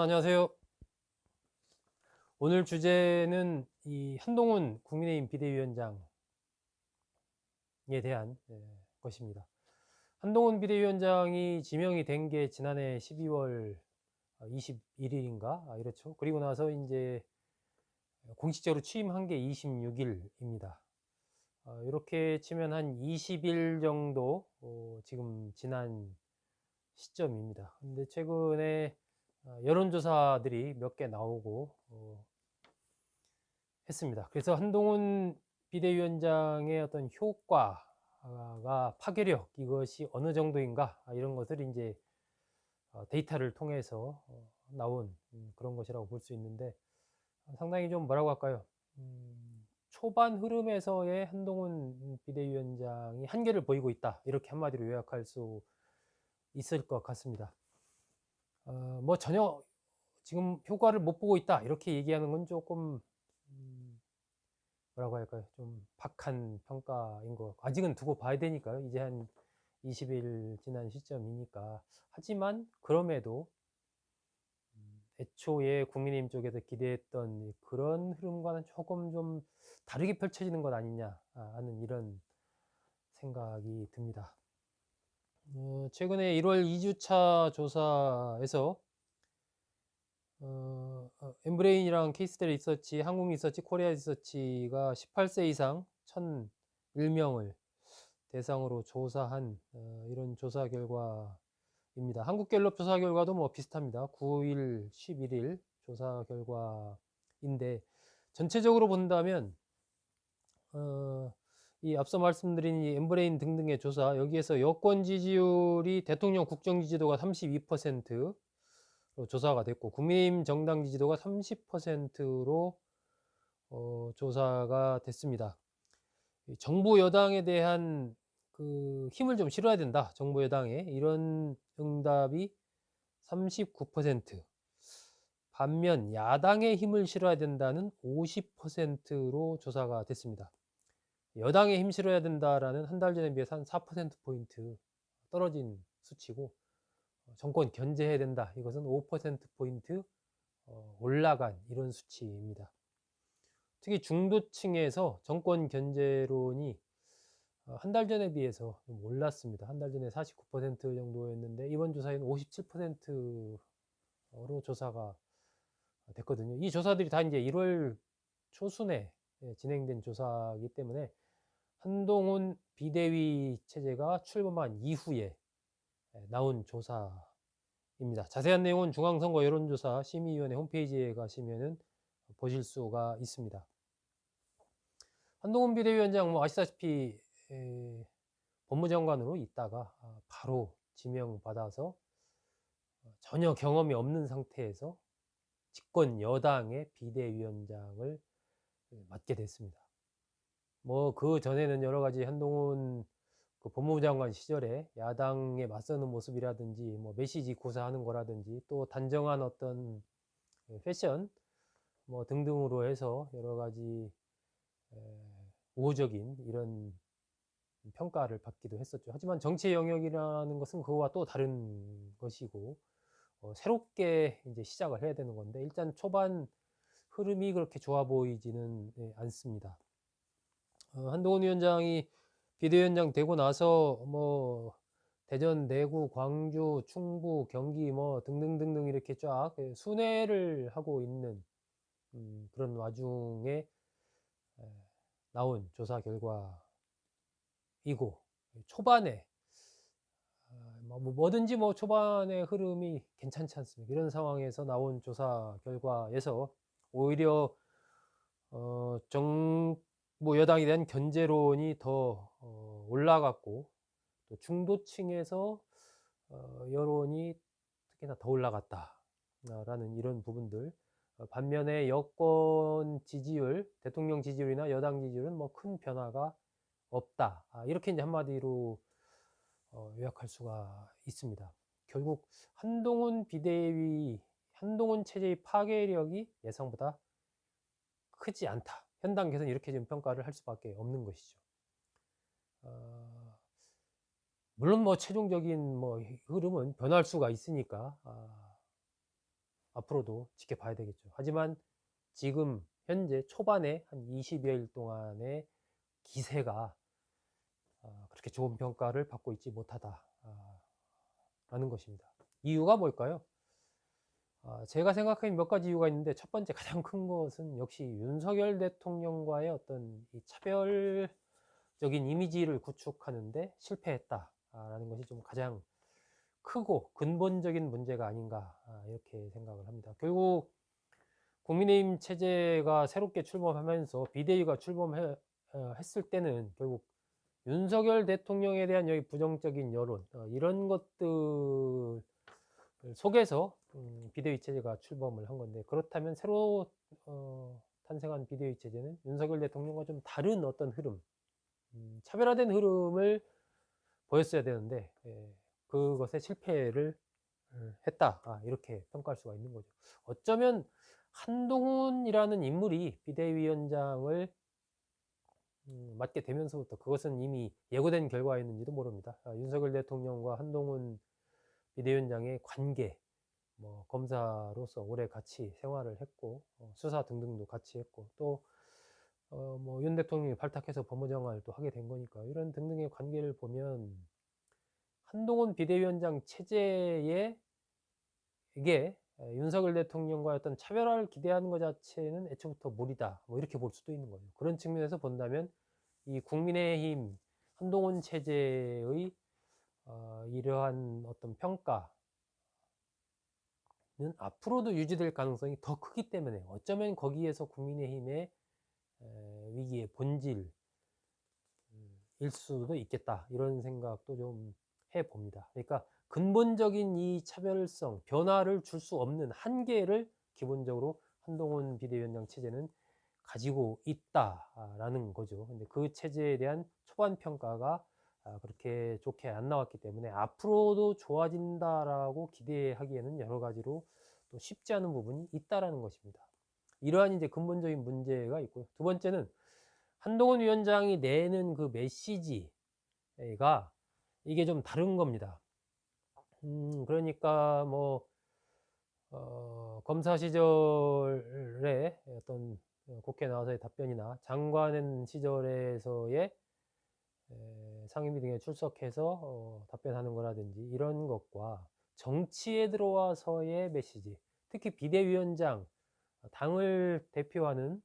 안녕하세요. 오늘 주제는 이 한동훈 국민의힘 비대위원장에 대한 것입니다. 한동훈 비대위원장이 지명이 된 게 지난해 12월 21일인가? 이렇죠. 그리고 나서 이제 공식적으로 취임한 게 26일입니다. 이렇게 치면 한 20일 정도 지금 지난 시점입니다. 근데 최근에 여론조사들이 몇 개 나오고 했습니다. 그래서 한동훈 비대위원장의 어떤 효과가 파괴력 이것이 어느 정도인가 이런 것을 이제 데이터를 통해서 나온 그런 것이라고 볼 수 있는데 상당히 좀 뭐라고 할까요? 초반 흐름에서의 한동훈 비대위원장이 한계를 보이고 있다 이렇게 한마디로 요약할 수 있을 것 같습니다. 뭐 전혀 지금 효과를 못 보고 있다 이렇게 얘기하는 건 조금 뭐라고 할까요? 좀 박한 평가인 것 같고 아직은 두고 봐야 되니까요. 이제 한 20일 지난 시점이니까. 하지만 그럼에도 애초에 국민의힘 쪽에서 기대했던 그런 흐름과는 조금 좀 다르게 펼쳐지는 것 아니냐 하는 이런 생각이 듭니다. 최근에 1월 2주차 조사에서 엠브레인이랑 케이스테리 리서치, 한국 리서치, 코리아 리서치가 18세 이상 1,001명을 대상으로 조사한 이런 조사 결과입니다. 한국갤럽 조사 결과도 뭐 비슷합니다. 9일, 11일 조사 결과인데 전체적으로 본다면 이 앞서 말씀드린 이 엠브레인 등등의 조사 여기에서 여권 지지율이 대통령 국정 지지도가 32%로 조사가 됐고 국민의힘 정당 지지도가 30%로 조사가 됐습니다. 정부 여당에 대한 그 힘을 좀 실어야 된다. 정부 여당에 이런 응답이 39%. 반면 야당의 힘을 실어야 된다는 50%로 조사가 됐습니다. 여당에 힘 실어야 된다라는 한 달 전에 비해서 한 4%포인트 떨어진 수치고 정권 견제해야 된다. 이것은 5%포인트 올라간 이런 수치입니다. 특히 중도층에서 정권 견제론이 한 달 전에 비해서 좀 올랐습니다. 한 달 전에 49% 정도였는데 이번 조사에는 57%로 조사가 됐거든요. 이 조사들이 다 이제 1월 초순에 진행된 조사이기 때문에 한동훈 비대위 체제가 출범한 이후에 나온 조사입니다. 자세한 내용은 중앙선거 여론조사 심의위원회 홈페이지에 가시면은 보실 수가 있습니다. 한동훈 비대위원장 뭐 아시다시피 법무장관으로 있다가 바로 지명받아서 전혀 경험이 없는 상태에서 집권 여당의 비대위원장을 맡게 됐습니다. 뭐 그 전에는 여러 가지 한동훈 그 법무부 장관 시절에 야당에 맞서는 모습이라든지 뭐 메시지 구사하는 거라든지 또 단정한 어떤 패션 뭐 등등으로 해서 여러 가지 우호적인 이런 평가를 받기도 했었죠. 하지만 정치의 영역이라는 것은 그거와 또 다른 것이고 새롭게 이제 시작을 해야 되는 건데 일단 초반 흐름이 그렇게 좋아 보이지는 않습니다. 한동훈 위원장이 비대위원장 되고 나서 뭐 대전, 내구, 광주, 충북, 경기 뭐 등등등등 이렇게 쫙 순회를 하고 있는 그런 와중에 나온 조사 결과이고 초반에 뭐든지 뭐 초반의 흐름이 괜찮지 않습니까? 이런 상황에서 나온 조사 결과에서 오히려 정부 여당에 대한 견제론이 더 올라갔고 또 중도층에서 여론이 특히나 더 올라갔다라는 이런 부분들. 반면에 여권 지지율, 대통령 지지율이나 여당 지지율은 뭐 큰 변화가 없다. 이렇게 이제 한마디로 요약할 수가 있습니다. 결국 한동훈 비대위, 한동훈 체제의 파괴력이 예상보다 크지 않다. 현 단계에서는 이렇게 좀 평가를 할 수밖에 없는 것이죠. 물론 뭐 최종적인 뭐 흐름은 변할 수가 있으니까 앞으로도 지켜봐야 되겠죠. 하지만 지금 현재 초반에 한 20여일 동안의 기세가 그렇게 좋은 평가를 받고 있지 못하다 라는 것입니다. 이유가 뭘까요? 제가 생각하는 몇 가지 이유가 있는데, 첫 번째 가장 큰 것은 역시 윤석열 대통령과의 어떤 이 차별적인 이미지를 구축하는데 실패했다라는 것이 좀 가장 크고 근본적인 문제가 아닌가, 이렇게 생각을 합니다. 결국 국민의힘 체제가 새롭게 출범하면서 비대위가 출범했을 때는 결국 윤석열 대통령에 대한 여기 부정적인 여론, 이런 것들 속에서 비대위 체제가 출범을 한 건데, 그렇다면 새로 탄생한 비대위 체제는 윤석열 대통령과 좀 다른 어떤 흐름, 차별화된 흐름을 보였어야 되는데, 그것에 실패를 했다, 이렇게 평가할 수가 있는 거죠. 어쩌면 한동훈이라는 인물이 비대위원장을 맡게 되면서부터 그것은 이미 예고된 결과였는지도 모릅니다. 윤석열 대통령과 한동훈 비대위원장의 관계, 뭐 검사로서 오래 같이 생활을 했고, 수사 등등도 같이 했고, 또 뭐 윤 대통령이 발탁해서 법무장관을 또 하게 된 거니까, 이런 등등의 관계를 보면 한동훈 비대위원장 체제에 이게 윤석열 대통령과 어떤 차별화를 기대하는 것 자체는 애초부터 무리다, 뭐 이렇게 볼 수도 있는 거죠. 그런 측면에서 본다면 이 국민의힘 한동훈 체제의 이러한 어떤 평가는 앞으로도 유지될 가능성이 더 크기 때문에, 어쩌면 거기에서 국민의힘의 위기의 본질일 수도 있겠다, 이런 생각도 좀 해봅니다. 그러니까 근본적인 이 차별성, 변화를 줄 수 없는 한계를 기본적으로 한동훈 비대위원장 체제는 가지고 있다라는 거죠. 근데 그 체제에 대한 초반 평가가 그렇게 좋게 안 나왔기 때문에 앞으로도 좋아진다라고 기대하기에는 여러 가지로 또 쉽지 않은 부분이 있다라는 것입니다. 이러한 이제 근본적인 문제가 있고요. 두 번째는 한동훈 위원장이 내는 그 메시지가 이게 좀 다른 겁니다. 그러니까 뭐 검사 시절에 어떤 국회 나와서의 답변이나 장관 시절에서의 상임위 등에 출석해서 답변하는 거라든지, 이런 것과 정치에 들어와서의 메시지, 특히 비대위원장, 당을 대표하는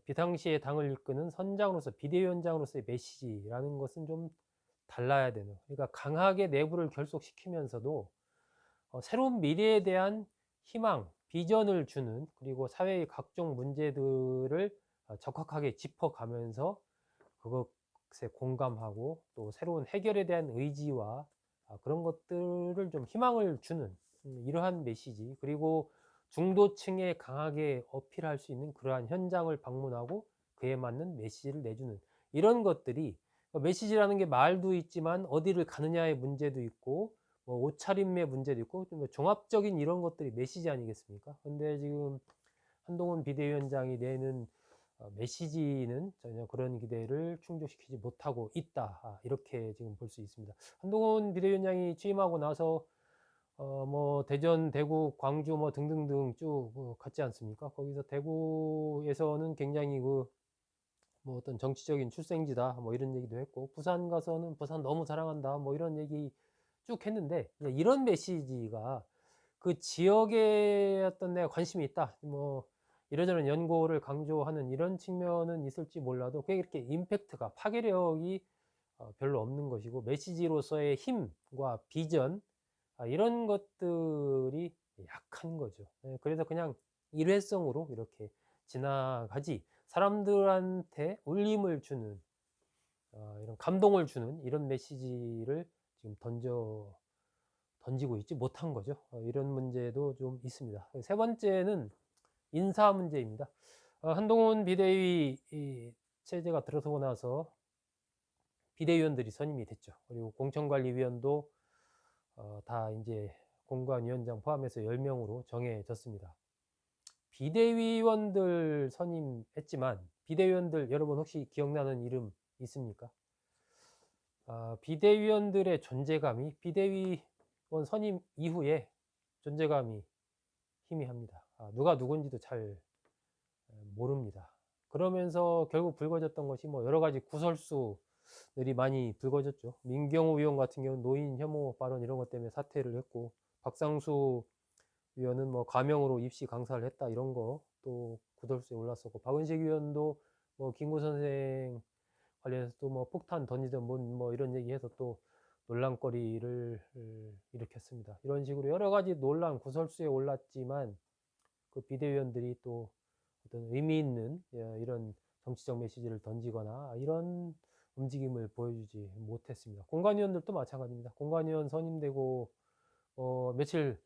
비상시에 당을 이끄는 선장으로서 비대위원장으로서의 메시지라는 것은 좀 달라야 되는, 그러니까 강하게 내부를 결속시키면서도 새로운 미래에 대한 희망, 비전을 주는, 그리고 사회의 각종 문제들을 적확하게 짚어가면서 그것에 공감하고 또 새로운 해결에 대한 의지와 그런 것들을 좀 희망을 주는 이러한 메시지, 그리고 중도층에 강하게 어필할 수 있는 그러한 현장을 방문하고 그에 맞는 메시지를 내주는, 이런 것들이, 메시지라는 게 말도 있지만 어디를 가느냐의 문제도 있고, 뭐 옷차림의 문제도 있고, 좀 종합적인 이런 것들이 메시지 아니겠습니까? 근데 지금 한동훈 비대위원장이 내는 메시지는 전혀 그런 기대를 충족시키지 못하고 있다, 이렇게 지금 볼 수 있습니다. 한동훈 비대위원장이 취임하고 나서 뭐 대전, 대구, 광주 뭐 등등등 쭉 갔지 않습니까? 거기서 대구에서는 굉장히 뭐 어떤 정치적인 출생지다, 뭐 이런 얘기도 했고, 부산 가서는 부산 너무 사랑한다, 뭐 이런 얘기 쭉 했는데, 이런 메시지가 그 지역에 어떤 내가 관심이 있다, 뭐 이러저런 연고를 강조하는 이런 측면은 있을지 몰라도, 그게 이렇게 임팩트가, 파괴력이 별로 없는 것이고, 메시지로서의 힘과 비전, 이런 것들이 약한 거죠. 그래서 그냥 일회성으로 이렇게 지나가지, 사람들한테 울림을 주는, 이런 감동을 주는 이런 메시지를 지금 던지고 있지 못한 거죠. 이런 문제도 좀 있습니다. 세 번째는 인사 문제입니다. 한동훈 비대위 체제가 들어서고 나서 비대위원들이 선임이 됐죠. 그리고 공천관리위원도 다 이제 공관위원장 포함해서 10명으로 정해졌습니다. 비대위원들 선임했지만, 비대위원들 여러분 혹시 기억나는 이름 있습니까? 비대위원들의 존재감이, 비대위원 선임 이후에 존재감이 희미합니다. 누가 누군지도 잘 모릅니다. 그러면서 결국 불거졌던 것이 뭐 여러 가지 구설수들이 많이 불거졌죠. 민경호 의원 같은 경우는 노인 혐오 발언 이런 것 때문에 사퇴를 했고, 박상수 의원은 뭐 가명으로 입시 강사를 했다 이런 거 또 구설수에 올랐었고, 박은식 의원도 뭐 김구 선생 관련해서 또 뭐 폭탄 던지든 뭐 이런 얘기해서 또 논란거리를 일으켰습니다. 이런 식으로 여러 가지 논란 구설수에 올랐지만 그 비대위원들이 또 어떤 의미 있는 이런 정치적 메시지를 던지거나 이런 움직임을 보여주지 못했습니다. 공관위원들도 마찬가지입니다. 공관위원 선임되고 며칠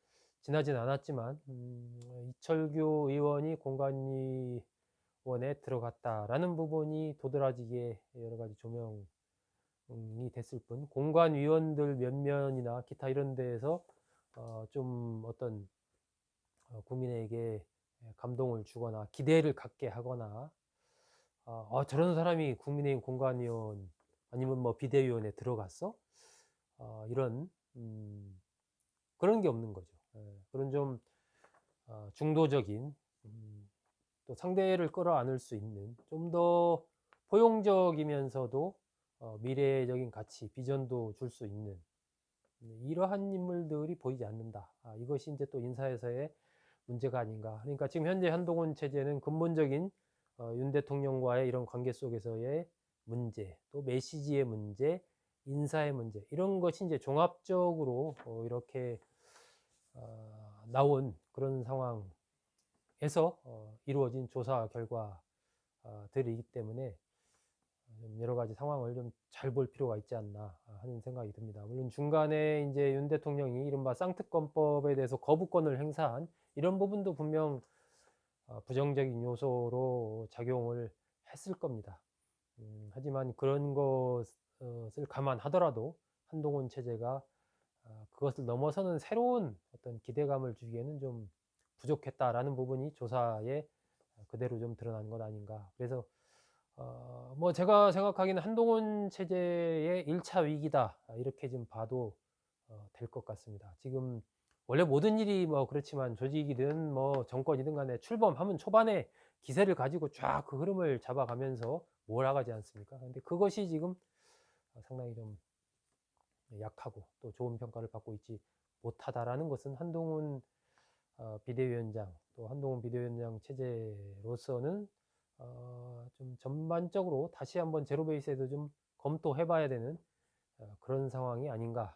지나진 않았지만 이철규 의원이 공관위원에 들어갔다라는 부분이 도드라지게 여러 가지 조명이 됐을 뿐, 공관위원들 몇몇이나 기타 이런 데에서 좀 어떤 국민에게 감동을 주거나 기대를 갖게 하거나 저런 사람이 국민의힘 공관위원 아니면 뭐 비대위원회 들어갔어? 이런 그런 게 없는 거죠. 그런 좀 중도적인 또 상대를 끌어안을 수 있는 좀 더 포용적이면서도 미래적인 가치, 비전도 줄 수 있는 이러한 인물들이 보이지 않는다. 이것이 이제 또 인사에서의 문제가 아닌가. 그러니까 지금 현재 한동훈 체제는 근본적인 윤 대통령과의 이런 관계 속에서의 문제, 또 메시지의 문제, 인사의 문제, 이런 것이 이제 종합적으로 이렇게 나온 그런 상황에서 이루어진 조사 결과들이기 때문에 여러 가지 상황을 좀 잘 볼 필요가 있지 않나 하는 생각이 듭니다. 물론 중간에 이제 윤 대통령이 이른바 쌍특검법에 대해서 거부권을 행사한 이런 부분도 분명 부정적인 요소로 작용을 했을 겁니다. 하지만 그런 것을 감안하더라도 한동훈 체제가 그것을 넘어서는 새로운 어떤 기대감을 주기에는 좀 부족했다라는 부분이 조사에 그대로 좀 드러난 것 아닌가. 그래서 뭐 제가 생각하기에는 한동훈 체제의 1차 위기다 이렇게 좀 봐도 될 것 같습니다. 지금 원래 모든 일이 뭐 그렇지만 조직이든 뭐 정권이든 간에 출범하면 초반에 기세를 가지고 쫙 그 흐름을 잡아가면서 몰아가지 않습니까? 근데 그것이 지금 상당히 좀 약하고 또 좋은 평가를 받고 있지 못하다라는 것은 한동훈 비대위원장, 또 한동훈 비대위원장 체제로서는 좀 전반적으로 다시 한번 제로 베이스에도 좀 검토해 봐야 되는 그런 상황이 아닌가